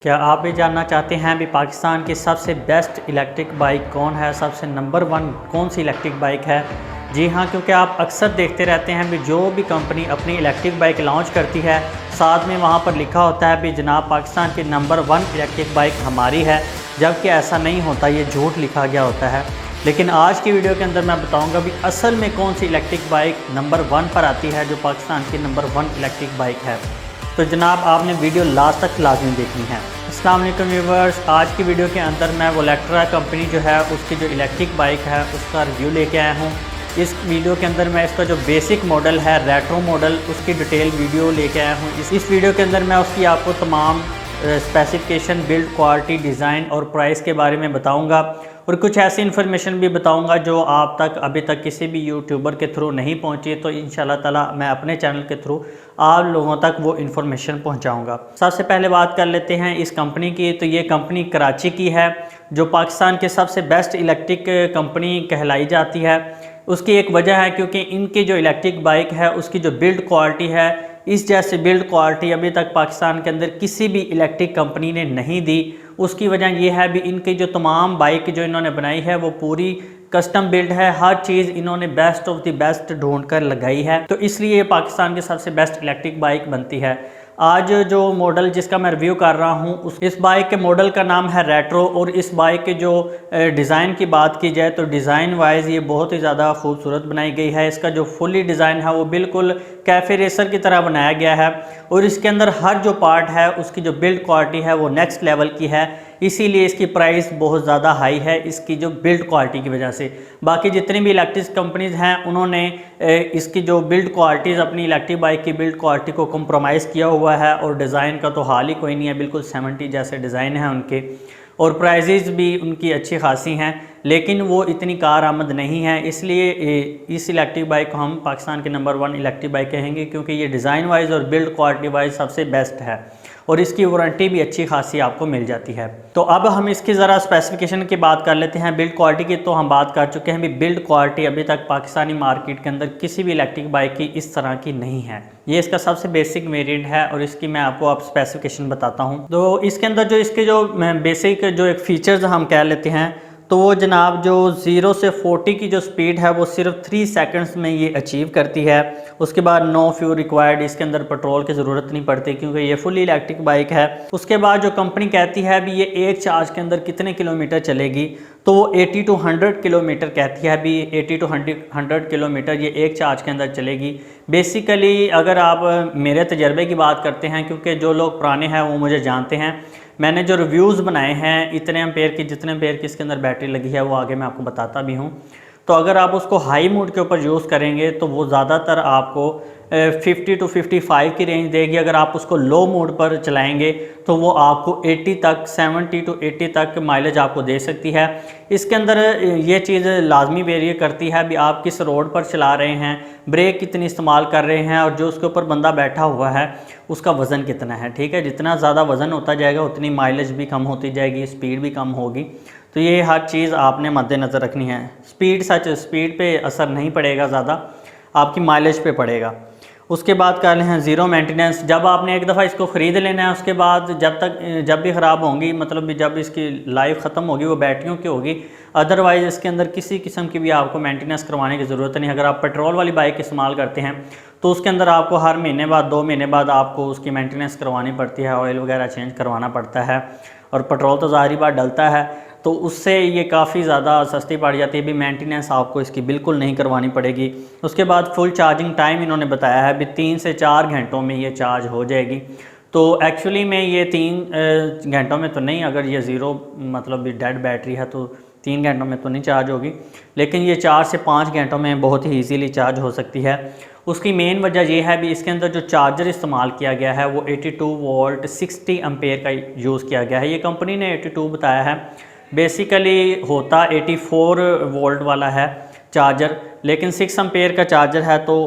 क्या आप भी जानना चाहते हैं अभी पाकिस्तान की सबसे बेस्ट इलेक्ट्रिक बाइक कौन है, सबसे नंबर वन कौन सी इलेक्ट्रिक बाइक है? जी हाँ, क्योंकि आप अक्सर देखते रहते हैं भी जो भी कंपनी अपनी इलेक्ट्रिक बाइक लॉन्च करती है साथ में वहाँ पर लिखा होता है भी जनाब पाकिस्तान की नंबर वन इलेक्ट्रिक बाइक हमारी है, जबकि ऐसा नहीं होता, ये झूठ लिखा गया होता है। लेकिन आज की वीडियो के अंदर मैं बताऊँगा भी असल में कौन सी इलेक्ट्रिक बाइक नंबर वन पर आती है जो पाकिस्तान की नंबर वन इलेक्ट्रिक बाइक है। तो जनाब आपने वीडियो लास्ट तक लाजमी देखनी है। अस्सलाम वालेकुम व्यूअर्स, आज की वीडियो के अंदर मैं वोलेक्ट्रा कंपनी जो है उसकी जो इलेक्ट्रिक बाइक है उसका रिव्यू लेके आया हूँ। इस वीडियो के अंदर मैं इसका जो बेसिक मॉडल है रेट्रो मॉडल उसकी डिटेल वीडियो लेके आया हूँ। इस वीडियो के अंदर मैं उसकी आपको तमाम स्पेसिफिकेशन, बिल्ड क्वालिटी, डिज़ाइन और प्राइस के बारे में बताऊंगा और कुछ ऐसी इन्फॉर्मेशन भी बताऊंगा जो आप तक अभी तक किसी भी यूट्यूबर के थ्रू नहीं पहुंची, तो इंशाल्लाह ताला मैं अपने चैनल के थ्रू आप लोगों तक वो इन्फॉर्मेशन पहुंचाऊंगा। सबसे पहले बात कर लेते हैं इस कंपनी की। तो ये कंपनी कराची की है जो पाकिस्तान के सबसे बेस्ट इलेक्ट्रिक कंपनी कहलाई जाती है। उसकी एक वजह है क्योंकि इनकी जो इलेक्ट्रिक बाइक है उसकी जो बिल्ड क्वालिटी है, इस जैसे बिल्ड क्वालिटी अभी तक पाकिस्तान के अंदर किसी भी इलेक्ट्रिक कंपनी ने नहीं दी। उसकी वजह यह है भी इनकी जो तमाम बाइक जो इन्होंने बनाई है वो पूरी कस्टम बिल्ड है, हर चीज़ इन्होंने बेस्ट ऑफ द बेस्ट ढूंढ कर लगाई है, तो इसलिए ये पाकिस्तान की सबसे बेस्ट इलेक्ट्रिक बाइक बनती है। आज जो मॉडल जिसका मैं रिव्यू कर रहा हूँ इस बाइक के मॉडल का नाम है रेट्रो, और इस बाइक के जो डिज़ाइन की बात की जाए तो डिज़ाइन वाइज ये बहुत ही ज़्यादा खूबसूरत बनाई गई है। इसका जो फुली डिज़ाइन है वो बिल्कुल कैफ़े रेसर की तरह बनाया गया है और इसके अंदर हर जो पार्ट है उसकी जो बिल्ड क्वालिटी है वो नेक्स्ट लेवल की है, इसीलिए इसकी प्राइस बहुत ज़्यादा हाई है इसकी जो बिल्ड क्वालिटी की वजह से। बाकी जितनी भी इलेक्ट्रिक कंपनीज़ हैं उन्होंने इसकी जो बिल्ड क्वालिटीज़ अपनी इलेक्ट्रिक बाइक की बिल्ड क्वालिटी को कंप्रोमाइज़ किया हुआ है और डिज़ाइन का तो हाल ही कोई नहीं है, बिल्कुल 70 जैसे डिज़ाइन है उनके और प्राइजेज़ भी उनकी अच्छी खासी हैं, लेकिन वो इतनी कारआमद नहीं है। इसलिए इस इलेक्ट्रिक बाइक को हम पाकिस्तान के नंबर वन इलेक्ट्रिक बाइक कहेंगे क्योंकि ये डिज़ाइन वाइज और बिल्ड क्वालिटी वाइज सबसे बेस्ट है और इसकी वारंटी भी अच्छी खासी आपको मिल जाती है। तो अब हम इसकी ज़रा स्पेसिफिकेशन की बात कर लेते हैं। बिल्ड क्वालिटी की तो हम बात कर चुके हैं भी बिल्ड क्वालिटी अभी तक पाकिस्तानी मार्केट के अंदर किसी भी इलेक्ट्रिक बाइक की इस तरह की नहीं है। ये इसका सबसे बेसिक वेरिएंट है और इसकी मैं आपको अब स्पेसिफिकेशन बताता हूँ। तो इसके अंदर जो इसके जो बेसिक जो एक फ़ीचर्स हम कह लेते हैं तो वो जनाब जो 0 से 40 की जो स्पीड है वो सिर्फ 3 सेकंड्स में ये अचीव करती है। उसके बाद नो फ्यूल रिक्वायर्ड, इसके अंदर पेट्रोल की ज़रूरत नहीं पड़ती क्योंकि ये फुली इलेक्ट्रिक बाइक है। उसके बाद जो कंपनी कहती है भी ये एक चार्ज के अंदर कितने किलोमीटर चलेगी, तो वो 80 to 100 किलोमीटर कहती है भी 80 to 100 किलोमीटर ये एक चार्ज के अंदर चलेगी। बेसिकली अगर आप मेरे तजर्बे की बात करते हैं, क्योंकि जो लोग पुराने हैं वो मुझे जानते हैं, मैंने जो रिव्यूज़ बनाए हैं इतने एम्पेयर की, जितने एम्पेयर की इसके अंदर बैटरी लगी है वो आगे मैं आपको बताता भी हूँ। तो अगर आप उसको हाई मोड के ऊपर यूज़ करेंगे तो वो ज़्यादातर आपको 50 to 55 की रेंज देगी। अगर आप उसको लो मोड पर चलाएंगे तो वो आपको 80 तक, 70 to 80 तक माइलेज आपको दे सकती है। इसके अंदर ये चीज़ लाजमी वेरी करती है भी आप किस रोड पर चला रहे हैं, ब्रेक कितनी इस्तेमाल कर रहे हैं और जो उसके ऊपर बंदा बैठा हुआ है उसका वज़न कितना है। ठीक है, जितना ज़्यादा वज़न होता जाएगा उतनी माइलेज भी कम होती जाएगी, स्पीड भी कम होगी। तो ये हर चीज़ आपने मद्देनज़र रखनी है। स्पीड पे असर नहीं पड़ेगा ज़्यादा, आपकी माइलेज पे पड़ेगा। उसके बाद कर लें ज़ीरो मेंटेनेंस। जब आपने एक दफ़ा इसको ख़रीद लेना है उसके बाद जब भी ख़राब होंगी, मतलब भी जब इसकी लाइफ ख़त्म होगी वो बैटरियों की होगी, अदरवाइज़ इसके अंदर किसी किस्म की भी आपको मेंटेनेंस करवाने की ज़रूरत नहीं। अगर आप पेट्रोल वाली बाइक इस्तेमाल करते हैं तो उसके अंदर आपको हर महीने बाद 2 महीने बाद आपको उसकी मेंटेनेंस करवानी पड़ती है, ऑयल वगैरह चेंज करवाना पड़ता है और पेट्रोल तो ज़ाहिर बात डलता है, तो उससे ये काफ़ी ज़्यादा सस्ती पड़ जाती है। भी मेंटेनेंस आपको इसकी बिल्कुल नहीं करवानी पड़ेगी। उसके बाद फुल चार्जिंग टाइम इन्होंने बताया है भी 3 से 4 घंटों में ये चार्ज हो जाएगी। तो एक्चुअली में ये 3 घंटों में तो नहीं, अगर ये ज़ीरो मतलब भी डेड बैटरी है तो 3 घंटों में तो नहीं चार्ज होगी, लेकिन ये 4 से 5 घंटों में बहुत ही ईजीली चार्ज हो सकती है। उसकी मेन वजह यह है भी इसके अंदर जो चार्जर इस्तेमाल किया गया है वो 82 वोल्ट 60 एम्पेयर का यूज़ किया गया है। ये कंपनी ने 82 बताया है, बेसिकली होता 84 वोल्ट वाला है चार्जर, लेकिन 6 एम्पेयर का चार्जर है तो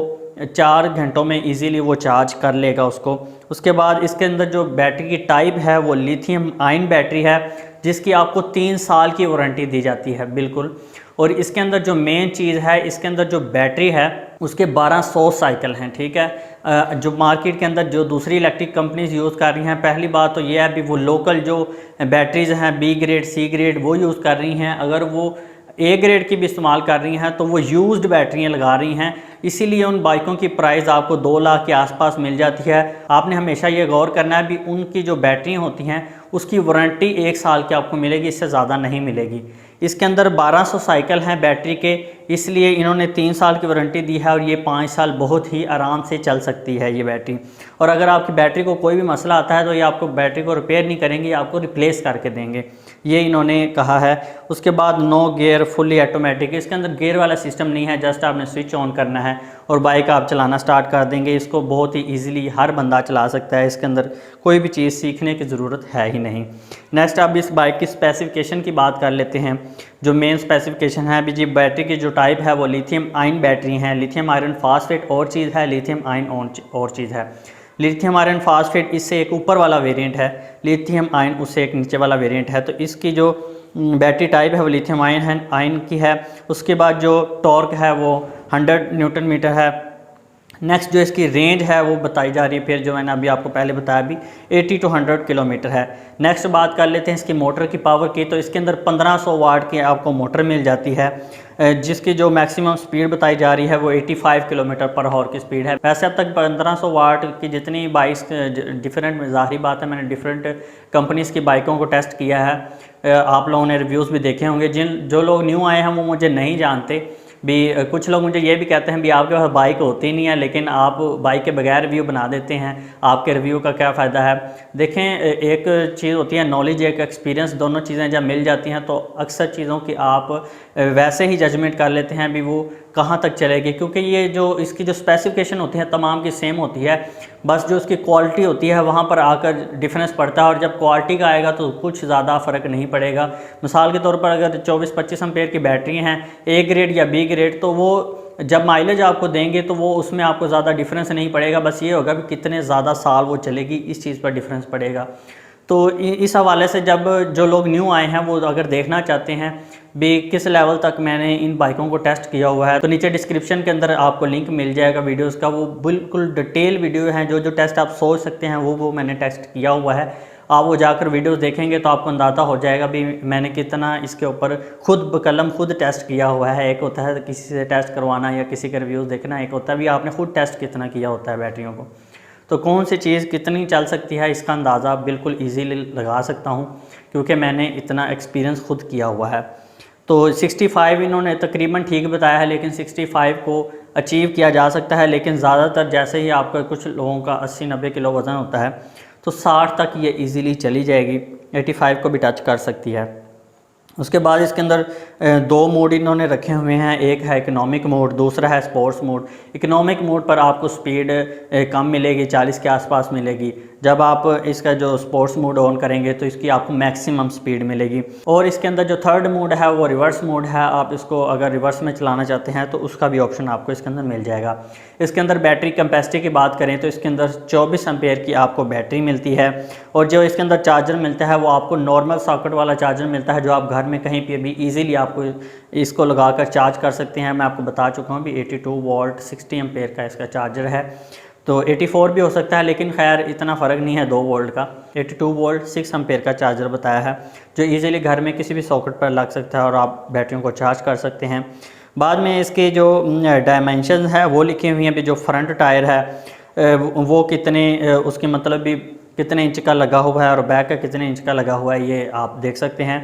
4 घंटों में इजीली वो चार्ज कर लेगा उसको। उसके बाद इसके अंदर जो बैटरी की टाइप है वो लिथियम आयन बैटरी है जिसकी आपको 3 साल की वारंटी दी जाती है बिल्कुल। और इसके अंदर जो मेन चीज़ है, इसके अंदर जो बैटरी है उसके 1200 साइकिल हैं, ठीक है। जो मार्केट के अंदर जो दूसरी इलेक्ट्रिक कंपनीज यूज़ कर रही हैं, पहली बात तो ये है भी वो लोकल जो बैटरीज़ हैं बी ग्रेड सी ग्रेड वो यूज़ कर रही हैं। अगर वो ए ग्रेड की भी इस्तेमाल कर रही हैं तो वो यूज्ड बैटरियाँ लगा रही हैं, इसीलिए उन बाइकों की प्राइस आपको 2 लाख के आसपास मिल जाती है। आपने हमेशा ये गौर करना है भी उनकी जो बैटरियाँ होती हैं उसकी वारंटी 1 साल की आपको मिलेगी, इससे ज़्यादा नहीं मिलेगी। इसके अंदर 1200 साइकिल हैं बैटरी के, इसलिए इन्होंने 3 साल की वारंटी दी है और ये 5 साल बहुत ही आराम से चल सकती है ये बैटरी। और अगर आपकी बैटरी को कोई भी मसला आता है तो ये आपको बैटरी को रिपेयर नहीं करेंगे, आपको रिप्लेस करके देंगे, ये इन्होंने कहा है। उसके बाद 9 गियर फुली ऑटोमेटिक, इसके अंदर गियर वाला सिस्टम नहीं है, जस्ट आपने स्विच ऑन करना है और बाइक आप चलाना स्टार्ट कर देंगे। इसको बहुत ही ईजिली हर बंदा चला सकता है, इसके अंदर कोई भी चीज़ सीखने की ज़रूरत है ही नहीं। नेक्स्ट अब इस बाइक की स्पेसिफिकेशन की बात कर लेते हैं। जो मेन स्पेसिफिकेशन है भी जी, बैटरी की जो टाइप है वो लिथियम आयन बैटरी है। लिथियम आयरन फास्फेट और चीज़ है, लिथियम आयन और चीज़ है। लिथियम आयरन फास्फेट इससे एक ऊपर वाला वेरिएंट है, लिथियम आयन उससे एक नीचे वाला वेरिएंट है। तो इसकी जो बैटरी टाइप है वो लिथियम आयन की है। उसके बाद जो टॉर्क है वो 100 न्यूटन मीटर है। नेक्स्ट जो इसकी रेंज है वो बताई जा रही है, फिर जो मैंने अभी आपको पहले बताया भी 80 to 100 किलोमीटर है। नेक्स्ट बात कर लेते हैं इसकी मोटर की पावर की। तो इसके अंदर 1500 वाट की आपको मोटर मिल जाती है, जिसकी जो मैक्सिमम स्पीड बताई जा रही है वो 85 किलोमीटर पर आवर की स्पीड है। वैसे अब तक 1500 वाट की जितनी बाइक्स डिफरेंट, ज़ाहिर बात है मैंने डिफरेंट कंपनीज़ की बाइकों को टेस्ट किया है, आप लोगों ने रिव्यूज़ भी देखे होंगे। जो लोग न्यू आए हैं वो मुझे नहीं जानते भी, कुछ लोग मुझे ये भी कहते हैं भी आपके पास बाइक होती नहीं है लेकिन आप बाइक के बगैर रिव्यू बना देते हैं, आपके रिव्यू का क्या फ़ायदा है। देखें, एक चीज़ होती है नॉलेज, एक एक्सपीरियंस, दोनों चीज़ें जब मिल जाती हैं तो अक्सर चीज़ों की आप वैसे ही जजमेंट कर लेते हैं भी वो कहाँ तक चलेगी, क्योंकि ये जो इसकी जो स्पेसिफिकेशन होती है तमाम की सेम होती है, बस जो इसकी क्वालिटी होती है वहाँ पर आकर डिफरेंस पड़ता है। और जब क्वालिटी का आएगा तो कुछ ज़्यादा फ़र्क नहीं पड़ेगा। मिसाल के तौर पर अगर 24-25 एम्पेयर की बैटरी हैं ए ग्रेड या बी ग्रेड, तो वो जब माइलेज आपको देंगे तो वो उसमें आपको ज़्यादा डिफरेंस नहीं पड़ेगा, बस ये होगा कि कितने ज़्यादा साल वो चलेगी, इस चीज़ पर डिफरेंस पड़ेगा। तो इस हवाले से जब जो लोग न्यू आए हैं वो अगर देखना चाहते हैं भी किस लेवल तक मैंने इन बाइकों को टेस्ट किया हुआ है, तो नीचे डिस्क्रिप्शन के अंदर आपको लिंक मिल जाएगा वीडियोस का, वो बिल्कुल डिटेल वीडियो है। जो टेस्ट आप सोच सकते हैं वो मैंने टेस्ट किया हुआ है। आप वो जाकर वीडियोस देखेंगे तो आपको अंदाज़ा हो जाएगा भी मैंने कितना इसके ऊपर खुद बकलम खुद टेस्ट किया हुआ है। एक होता है किसी से टेस्ट करवाना या किसी के रिव्यूज़ देखना, एक होता है भी आपने खुद टेस्ट कितना किया होता है बैटरियों को। तो कौन सी चीज़ कितनी चल सकती है इसका अंदाज़ा बिल्कुल ईजीली लगा सकता हूँ, क्योंकि मैंने इतना एक्सपीरियंस खुद किया हुआ है। तो 65 इन्होंने तकरीबन ठीक बताया है, लेकिन 65 को अचीव किया जा सकता है, लेकिन ज़्यादातर जैसे ही आपका कुछ लोगों का 80-90 किलो वज़न होता है तो 60 तक ये इजीली चली जाएगी, 85 को भी टच कर सकती है। उसके बाद इसके अंदर 2 मोड इन्होंने रखे हुए हैं, एक है इकोनॉमिक मोड, दूसरा है स्पोर्ट्स मोड। इकोनॉमिक मोड पर आपको स्पीड कम मिलेगी, 40 के आसपास मिलेगी। जब आप इसका जो स्पोर्ट्स मोड ऑन करेंगे तो इसकी आपको मैक्सिमम स्पीड मिलेगी। और इसके अंदर जो थर्ड मोड है वो रिवर्स मोड है, आप इसको अगर रिवर्स में चलाना चाहते हैं तो उसका भी ऑप्शन आपको इसके अंदर मिल जाएगा। इसके अंदर बैटरी कैपेसिटी की बात करें तो इसके अंदर 24 एम्पेयर की आपको बैटरी मिलती है, और जो इसके अंदर चार्जर मिलता है वो आपको नॉर्मल सॉकेट वाला चार्जर मिलता है, जो आप घर में कहीं पर भी ईजीली आपको इसको लगाकर चार्ज कर सकते हैं। मैं आपको बता चुका हूँ भी 82 वोल्ट 60 एम्पेयर का इसका चार्जर है, तो 84 भी हो सकता है, लेकिन खैर इतना फ़र्क नहीं है 2 वोल्ट का। 82 वोल्ट 6 एम्पेयर का चार्जर बताया है, जो इजीली घर में किसी भी सॉकेट पर लग सकता है और आप बैटरियों को चार्ज कर सकते हैं। बाद में इसके जो डायमेंशन है वो लिखे हुए हैं भी, जो फ्रंट टायर है वो कितने उसके मतलब भी कितने इंच का लगा हुआ है और बैक का कितने इंच का लगा हुआ है, ये आप देख सकते हैं।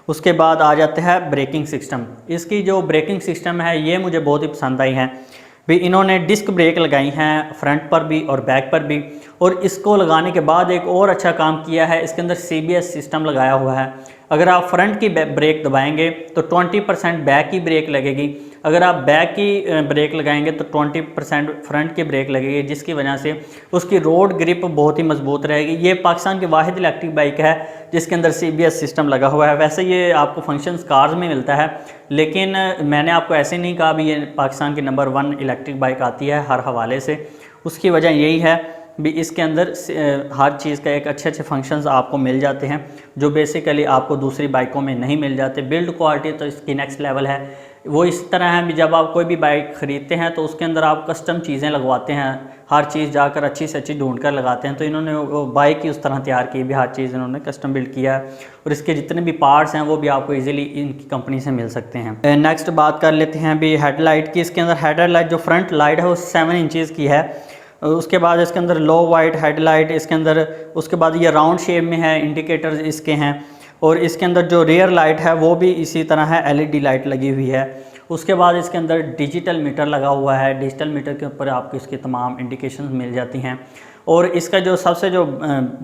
उसके बाद आ जाता है ब्रेकिंग सिस्टम। इसकी जो ब्रेकिंग सिस्टम है ये मुझे बहुत ही पसंद आई है भी, इन्होंने डिस्क ब्रेक लगाई हैं फ्रंट पर भी और बैक पर भी, और इसको लगाने के बाद एक और अच्छा काम किया है, इसके अंदर CBS सिस्टम लगाया हुआ है। अगर आप फ्रंट की ब्रेक दबाएंगे तो 20% बैक की ब्रेक लगेगी, अगर आप बैक की ब्रेक लगाएंगे तो 20% फ्रंट की ब्रेक लगेगी, जिसकी वजह से उसकी रोड ग्रिप बहुत ही मजबूत रहेगी। ये पाकिस्तान की वाहिद इलेक्ट्रिक बाइक है जिसके अंदर CBS सिस्टम लगा हुआ है। वैसे ये आपको फंक्शंस कार्स में मिलता है, लेकिन मैंने आपको ऐसे नहीं कहा भी ये पाकिस्तान की नंबर 1 इलेक्ट्रिक बाइक आती है हर हवाले से। उसकी वजह यही है भी इसके अंदर हर चीज़ का एक अच्छे फंक्शंस आपको मिल जाते हैं जो बेसिकली आपको दूसरी बाइकों में नहीं मिल जाते। बिल्ड क्वालिटी तो इसकी नेक्स्ट लेवल है। वो इस तरह है भी जब आप कोई भी बाइक ख़रीदते हैं तो उसके अंदर आप कस्टम चीज़ें लगवाते हैं, हर चीज़ जाकर अच्छी से अच्छी ढूंढ कर लगाते हैं। तो इन्होंने वो बाइक ही उस तरह तैयार की भी, हर चीज़ इन्होंने कस्टम बिल्ड किया है और इसके जितने भी पार्ट्स हैं वो भी आपको इजीली इनकी कंपनी से मिल सकते हैं। नेक्स्ट बात कर लेते हैं भी हेडलाइट की। इसके अंदर हेडलाइट जो फ्रंट लाइट है वो 7 इंचज़ की है। उसके बाद इसके अंदर लो वाइट हेडलाइट इसके अंदर, उसके बाद ये राउंड शेप में है, इंडिकेटर्स इसके हैं। और इसके अंदर जो रियर लाइट है वो भी इसी तरह है, एलईडी लाइट लगी हुई है। उसके बाद इसके अंदर डिजिटल मीटर लगा हुआ है। डिजिटल मीटर के ऊपर आपको इसकी तमाम इंडिकेशंस मिल जाती हैं। और इसका जो सबसे जो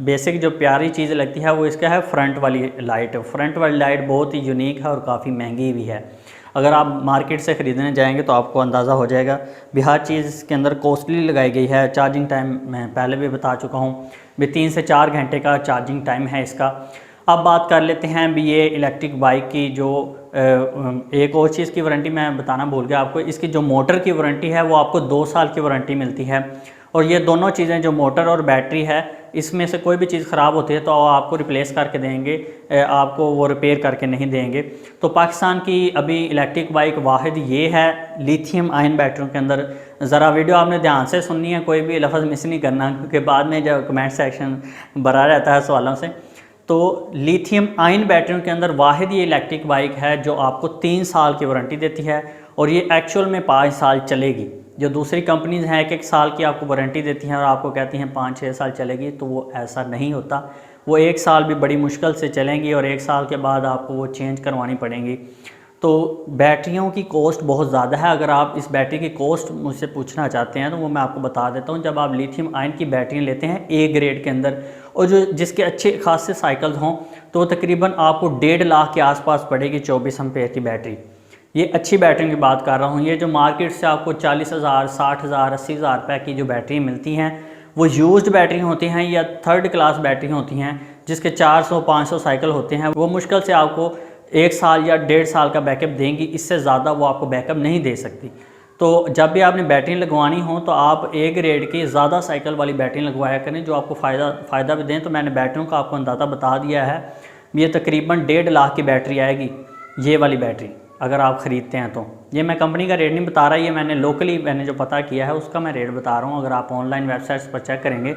बेसिक जो प्यारी चीज़ लगती है वो इसका है फ्रंट वाली लाइट। फ्रंट वाली लाइट बहुत ही यूनिक है और काफ़ी महंगी भी है। अगर आप मार्केट से ख़रीदने जाएंगे तो आपको अंदाज़ा हो जाएगा भी हर चीज़ इसके अंदर कॉस्टली लगाई गई है। चार्जिंग टाइम मैं पहले भी बता चुका हूँ भी 3 से 4 घंटे का चार्जिंग टाइम है इसका। अब बात कर लेते हैं भी ये इलेक्ट्रिक बाइक की जो एक और चीज़ की वारंटी मैं बताना भूल गया आपको। इसकी जो मोटर की वारंटी है वो आपको 2 साल की वारंटी मिलती है। और ये दोनों चीज़ें जो मोटर और बैटरी है इसमें से कोई भी चीज़ ख़राब होती है तो आपको रिप्लेस करके देंगे, आपको वो रिपेयर करके नहीं देंगे। तो पाकिस्तान की अभी इलेक्ट्रिक बाइक वाहिद ये है लिथियम आयन बैटरियों के अंदर। ज़रा वीडियो आपने ध्यान से सुननी है, कोई भी लफ्ज़ मिस नहीं करना क्योंकि बाद में जब कमेंट सेक्शन भरा रहता है सवालों से। तो लिथियम आयन बैटरियों के अंदर वाहिद ये इलेक्ट्रिक बाइक है जो आपको 3 साल की वारंटी देती है और ये एक्चुअल में 5 साल चलेगी। जो दूसरी कंपनीज़ हैं 1-1 साल की आपको वारंटी देती हैं और आपको कहती हैं 5-6 साल चलेगी, तो वो ऐसा नहीं होता। वो 1 साल भी बड़ी मुश्किल से चलेंगी और 1 साल के बाद आपको वो चेंज करवानी पड़ेंगी। तो बैटरियों की कॉस्ट बहुत ज़्यादा है। अगर आप इस बैटरी की कॉस्ट मुझसे पूछना चाहते हैं तो वो मैं आपको बता देता हूँ। जब आप लिथियम आयन की बैटरी लेते हैं ए ग्रेड के अंदर और जो जिसके अच्छे खासे साइकिल्स हों तो तकरीबन आपको 1.5 लाख के आसपास पड़ेगी 24 एम्पेयर की बैटरी। ये अच्छी बैटरी की बात कर रहा हूँ। ये जो मार्केट से आपको 40,000, 60,000, 80,000 रुपये की जो बैटरी मिलती हैं वो यूज्ड बैटरी होती हैं या थर्ड क्लास बैटरी होती हैं जिसके 400-500 साइकिल होते हैं। वो मुश्किल से आपको 1 साल या 1.5 साल का बैकअप देंगी, इससे ज़्यादा वो आपको बैकअप नहीं दे सकती। तो जब भी आपने बैटरी लगवानी हो तो आप ए ग्रेड की ज़्यादा साइकिल वाली बैटरी लगवाया करें जो आपको फ़ायदा भी दें। तो मैंने बैटरियों का आपको अंदाज़ा बता दिया है। ये तकरीबन 1.5 लाख की बैटरी आएगी ये वाली बैटरी अगर आप ख़रीदते हैं तो। ये मैं कंपनी का रेट नहीं बता रहा, ये मैंने लोकली मैंने जो पता किया है उसका मैं रेट बता रहा हूँ। अगर आप ऑनलाइन वेबसाइट्स पर चेक करेंगे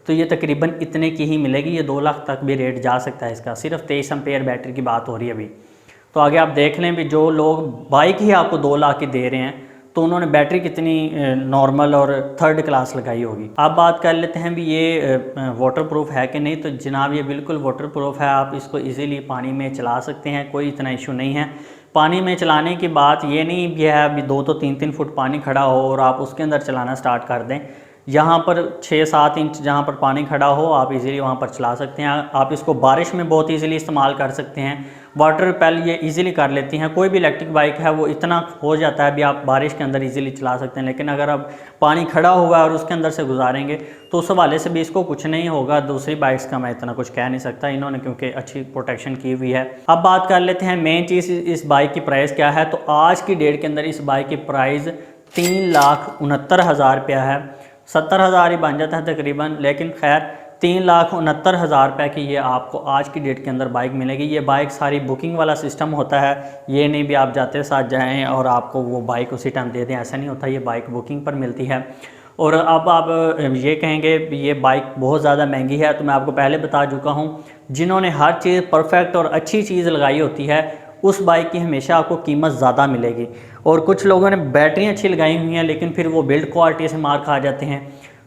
तो ये तकरीबन इतने की ही मिलेगी। ये 2 लाख तक भी रेट जा सकता है इसका। सिर्फ 23 एम्पेयर बैटरी की बात हो रही है अभी। तो आगे आप देख लें भी जो लोग बाइक ही आपको 2 लाख की दे रहे हैं तो उन्होंने बैटरी कितनी नॉर्मल और थर्ड क्लास लगाई होगी। अब बात कर लेते हैं भी ये वाटर प्रूफ है कि नहीं। तो जनाब ये बिल्कुल वाटर प्रूफ है। आप इसको इजीली पानी में चला सकते हैं, कोई इतना इशू नहीं है। पानी में चलाने की बात ये नहीं भी है अभी 2 तो 3-3 फुट पानी खड़ा हो और आप उसके अंदर चलाना स्टार्ट कर दें। यहाँ पर 6-7 इंच जहाँ पर पानी खड़ा हो आप इजीली वहाँ पर चला सकते हैं। आप इसको बारिश में बहुत इजीली इस्तेमाल कर सकते हैं। वाटर रिपेल ये इजीली कर लेती हैं। कोई भी इलेक्ट्रिक बाइक है वो इतना हो जाता है भी आप बारिश के अंदर इजीली चला सकते हैं। लेकिन अगर आप पानी खड़ा हुआ है और उसके अंदर से गुजारेंगे तो उस हवाले से भी इसको कुछ नहीं होगा। दूसरी बाइक्स का मैं इतना कुछ कह नहीं सकता, इन्होंने क्योंकि अच्छी प्रोटेक्शन की हुई है। अब बात कर लेते हैं मेन चीज़ इस बाइक की प्राइस क्या है। तो आज की डेट के अंदर इस बाइक की प्राइस 3,69,000 रुपया है। 70,000 ही बन जाता है तकरीबन, लेकिन खैर 3,69,000 रुपये की ये आपको आज की डेट के अंदर बाइक मिलेगी। ये बाइक सारी बुकिंग वाला सिस्टम होता है। ये नहीं भी आप जाते साथ जाएं और आपको वो बाइक उसी टाइम दे दें, ऐसा नहीं होता। ये बाइक बुकिंग पर मिलती है। और अब आप ये कहेंगे ये बाइक बहुत ज़्यादा महंगी है, तो मैं आपको पहले बता चुका हूँ जिन्होंने हर चीज़ परफेक्ट और अच्छी चीज़ लगाई होती है उस बाइक की हमेशा आपको कीमत ज़्यादा मिलेगी। और कुछ लोगों ने बैटरी अच्छी लगाई हुई हैं लेकिन फिर वो बिल्ड क्वालिटी से मार खा जाते हैं।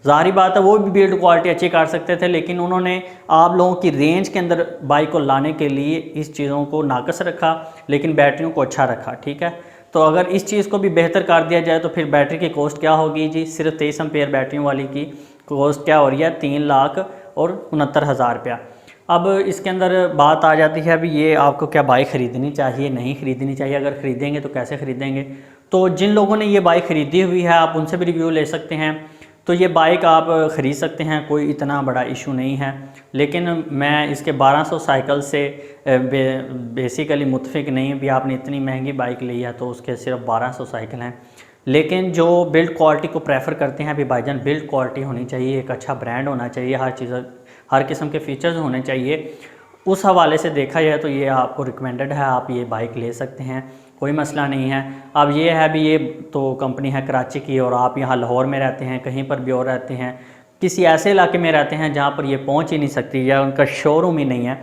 ज़ाहिर बात है वो भी बिल्ड क्वालिटी अच्छी कर सकते थे, लेकिन उन्होंने आप लोगों की रेंज के अंदर बाइक को लाने के लिए इस चीज़ों को नाकस रखा लेकिन बैटरियों को अच्छा रखा। ठीक है, तो अगर इस चीज़ को भी बेहतर कर दिया जाए तो फिर बैटरी की कॉस्ट क्या होगी जी। सिर्फ 23 एम्पेयर बैटरियों वाली की कॉस्ट क्या हो रही है, 3,69,000 रुपया। अब इसके अंदर बात आ जाती है अभी ये आपको क्या बाइक ख़रीदनी चाहिए नहीं ख़रीदनी चाहिए, अगर ख़रीदेंगे तो कैसे ख़रीदेंगे। तो जिन लोगों ने ये बाइक ख़रीदी हुई है आप उनसे भी रिव्यू ले सकते हैं। तो ये बाइक आप ख़रीद सकते हैं, कोई इतना बड़ा इशू नहीं है। लेकिन मैं इसके 1200 साइकिल से बेसिकली मुतफिक नहीं भी। आपने इतनी महंगी बाइक ली है तो उसके सिर्फ 1200 साइकिल हैं। लेकिन जो बिल्ड क्वालिटी को प्रेफर करते हैं अभी भाईजान, बिल्ड क्वालिटी होनी चाहिए, एक अच्छा ब्रांड होना चाहिए, हर किस्म के फीचर्स होने चाहिए। उस हवाले से देखा जाए तो ये आपको रिकमेंडेड है, आप ये बाइक ले सकते हैं, कोई मसला नहीं है। अब ये है भी, ये तो कंपनी है कराची की और आप यहाँ लाहौर में रहते हैं, कहीं पर भी और रहते हैं, किसी ऐसे इलाके में रहते हैं जहाँ पर ये पहुँच ही नहीं सकती या उनका शोरूम ही नहीं है,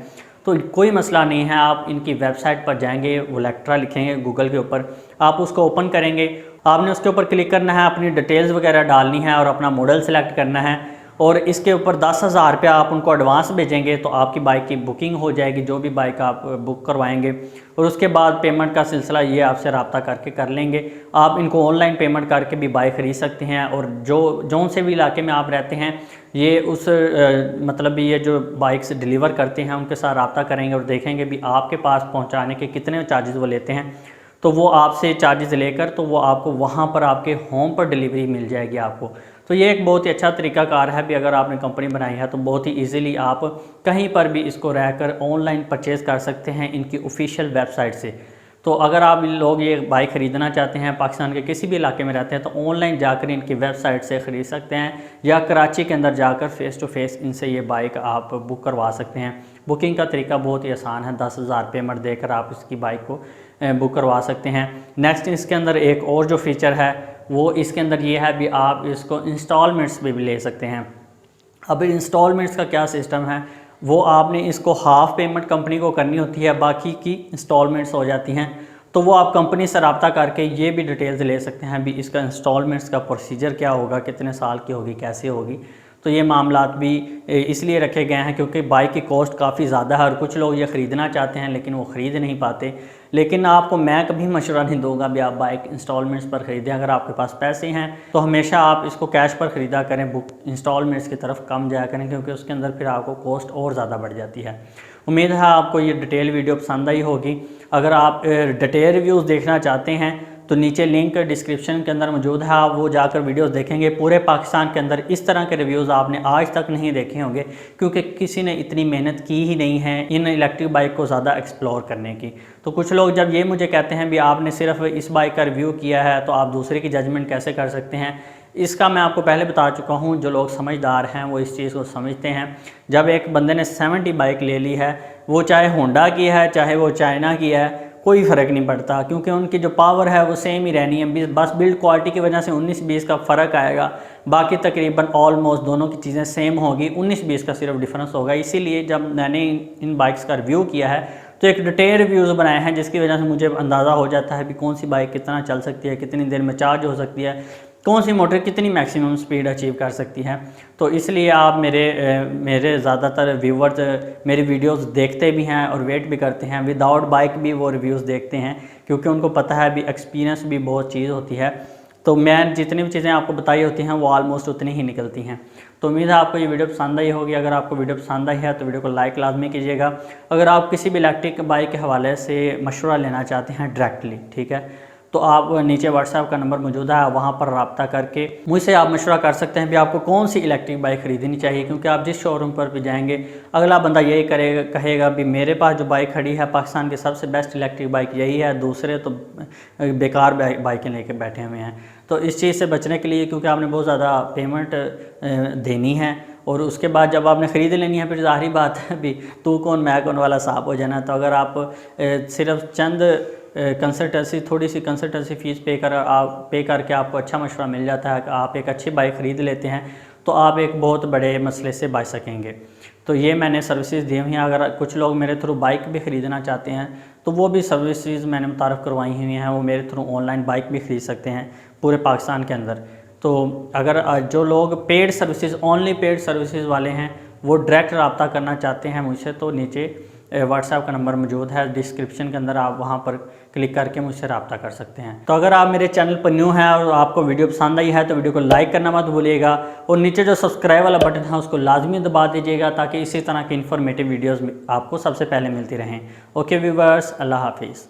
तो कोई मसला नहीं है। आप इनकी वेबसाइट पर जाएंगे, वोलेक्ट्रा लिखेंगे गूगल के ऊपर, आप उसको ओपन करेंगे, आपने उसके ऊपर क्लिक करना है, अपनी डिटेल्स वगैरह डालनी है और अपना मॉडल सेलेक्ट करना है और इसके ऊपर 10,000 रुपया आप उनको एडवांस भेजेंगे तो आपकी बाइक की बुकिंग हो जाएगी, जो भी बाइक आप बुक करवाएंगे। और उसके बाद पेमेंट का सिलसिला ये आपसे रब्ता करके कर लेंगे। आप इनको ऑनलाइन पेमेंट करके भी बाइक ख़रीद सकते हैं और जो से भी इलाके में आप रहते हैं ये उस मतलब ये जो बाइक्स डिलीवर करते हैं उनके साथ रब्ता करेंगे और देखेंगे भी आपके पास पहुँचाने के कितने चार्जेस वो लेते हैं, तो वो आपसे चार्जेस लेकर तो वो आपको वहाँ पर आपके होम पर डिलीवरी मिल जाएगी आपको। तो ये एक बहुत ही अच्छा तरीकाकार है भी, अगर आपने कंपनी बनाई है तो बहुत ही इजीली आप कहीं पर भी इसको रहकर ऑनलाइन परचेज़ कर सकते हैं इनकी ऑफिशियल वेबसाइट से। तो अगर आप लोग ये बाइक ख़रीदना चाहते हैं, पाकिस्तान के किसी भी इलाके में रहते हैं, तो ऑनलाइन जाकर इनकी वेबसाइट से ख़रीद सकते हैं या कराची के अंदर जाकर फ़ेस टू फेस इनसे ये बाइक आप बुक करवा सकते हैं। बुकिंग का तरीका बहुत ही आसान है, 10,000 पेमेंट देकर आप इसकी बाइक को बुक करवा सकते हैं। नेक्स्ट इसके अंदर एक और जो फीचर है वो इसके अंदर ये है भी, आप इसको इंस्टॉलमेंट्स भी ले सकते हैं। अब इंस्टॉलमेंट्स का क्या सिस्टम है, वो आपने इसको हाफ़ पेमेंट कंपनी को करनी होती है, बाकी की इंस्टॉलमेंट्स हो जाती हैं। तो वो आप कंपनी से रब्ता करके ये भी डिटेल्स ले सकते हैं भी इसका इंस्टॉलमेंट्स का प्रोसीजर क्या होगा, कितने साल की होगी, कैसे होगी। तो ये मामलात भी इसलिए रखे गए हैं क्योंकि बाइक की कॉस्ट काफ़ी ज़्यादा है और कुछ लोग ये ख़रीदना चाहते हैं लेकिन वो ख़रीद नहीं पाते। लेकिन आपको मैं कभी मशवरा नहीं दूंगा भी आप बाइक इंस्टॉलमेंट्स पर ख़रीदें। अगर आपके पास पैसे हैं तो हमेशा आप इसको कैश पर ख़रीदा करें, बुक इंस्टॉलमेंट्स की तरफ कम जाया करें, क्योंकि उसके अंदर फिर आपको कॉस्ट और ज़्यादा बढ़ जाती है। उम्मीद है आपको ये डिटेल वीडियो पसंद आई होगी। अगर आप डिटेल रिव्यूज़ देखना चाहते हैं तो नीचे लिंक डिस्क्रिप्शन के अंदर मौजूद है, आप वो जाकर वीडियोस देखेंगे। पूरे पाकिस्तान के अंदर इस तरह के रिव्यूज़ आपने आज तक नहीं देखे होंगे क्योंकि किसी ने इतनी मेहनत की ही नहीं है इन इलेक्ट्रिक बाइक को ज़्यादा एक्सप्लोर करने की। तो कुछ लोग जब ये मुझे कहते हैं भी आपने सिर्फ इस बाइक का रिव्यू किया है तो आप दूसरे की जजमेंट कैसे कर सकते हैं, इसका मैं आपको पहले बता चुका हूँ। जो लोग समझदार हैं वो इस चीज़ को समझते हैं। जब एक बंदे ने 70 बाइक ले ली है, वो चाहे होंडा की है चाहे वो चाइना की है, कोई फ़र्क नहीं पड़ता क्योंकि उनकी जो पावर है वो सेम ही रहनी है। बस बिल्ड क्वालिटी की वजह से 19-20 का फ़र्क आएगा, बाकी तकरीबन ऑलमोस्ट दोनों की चीज़ें सेम होगी, 19-20 का सिर्फ डिफरेंस होगा। इसीलिए जब मैंने इन बाइक्स का रिव्यू किया है तो एक डिटेल रिव्यूज़ बनाए हैं जिसकी वजह से मुझे अंदाज़ा हो जाता है कि कौन सी बाइक कितना चल सकती है, कितनी देर में चार्ज हो सकती है, कौन सी मोटर कितनी मैक्सिमम स्पीड अचीव कर सकती है। तो इसलिए आप मेरे ज़्यादातर व्यूवर्स मेरी वीडियोस देखते भी हैं और वेट भी करते हैं, विदाउट बाइक भी वो रिव्यूज़ देखते हैं क्योंकि उनको पता है भी एक्सपीरियंस भी बहुत चीज़ होती है। तो मैं जितनी भी चीज़ें आपको बताई होती हैं वो ऑलमोस्ट उतनी ही निकलती हैं। तो उम्मीद है आपको ये वीडियो पसंद आई होगी। अगर आपको वीडियो पसंद आई है तो वीडियो को लाइक लाजमी कीजिएगा। अगर आप किसी भी इलेक्ट्रिक बाइक के हवाले से मशवरा लेना चाहते हैं डायरेक्टली, ठीक है, तो आप नीचे व्हाट्सएप का नंबर मौजूद है, वहाँ पर रब्ता करके मुझसे आप मशवरा कर सकते हैं भी आपको कौन सी इलेक्ट्रिक बाइक ख़रीदनी चाहिए। क्योंकि आप जिस शोरूम पर भी जाएंगे अगला बंदा यही कहेगा भी मेरे पास जो बाइक खड़ी है पाकिस्तान की सबसे बेस्ट इलेक्ट्रिक बाइक यही है, दूसरे तो बेकार बाइकें लेके बैठे हुए हैं। तो इस चीज़ से बचने के लिए, क्योंकि आपने बहुत ज़्यादा पेमेंट देनी है और उसके बाद जब आपने ख़रीद लेनी है फिर ज़ाहिर बात है भी तू कौन मैं कौन वाला साहब हो जाना। तो अगर आप सिर्फ चंद कंसल्टेंसी, थोड़ी सी कंसल्टेंसी फ़ीस पे करके आपको अच्छा मशवरा मिल जाता है, आप एक अच्छी बाइक ख़रीद लेते हैं तो आप एक बहुत बड़े मसले से बच सकेंगे। तो ये मैंने सर्विसेज दी हुई हैं। अगर कुछ लोग मेरे थ्रू बाइक भी ख़रीदना चाहते हैं तो वो भी सर्विसेज मैंने मुतारफ़ करवाई हुई हैं, वो मेरे थ्रू ऑनलाइन बाइक भी ख़रीद सकते हैं पूरे पाकिस्तान के अंदर। तो अगर जो लोग paid services, only paid services वाले हैं, वो डायरेक्ट रब्ता करना चाहते हैं मुझसे, तो नीचे व्हाट्सएप का नंबर मौजूद है डिस्क्रिप्शन के अंदर, आप वहां पर क्लिक करके मुझसे रब्ता कर सकते हैं। तो अगर आप मेरे चैनल पर न्यू हैं और आपको वीडियो पसंद आई है तो वीडियो को लाइक करना मत भूलिएगा और नीचे जो सब्सक्राइब वाला बटन है उसको लाजमी दबा दीजिएगा ताकि इसी तरह की इन्फॉर्मेटिव वीडियोज़ आपको सबसे पहले मिलती रहें। ओके व्यूवर्स, अल्लाह हाफिज़।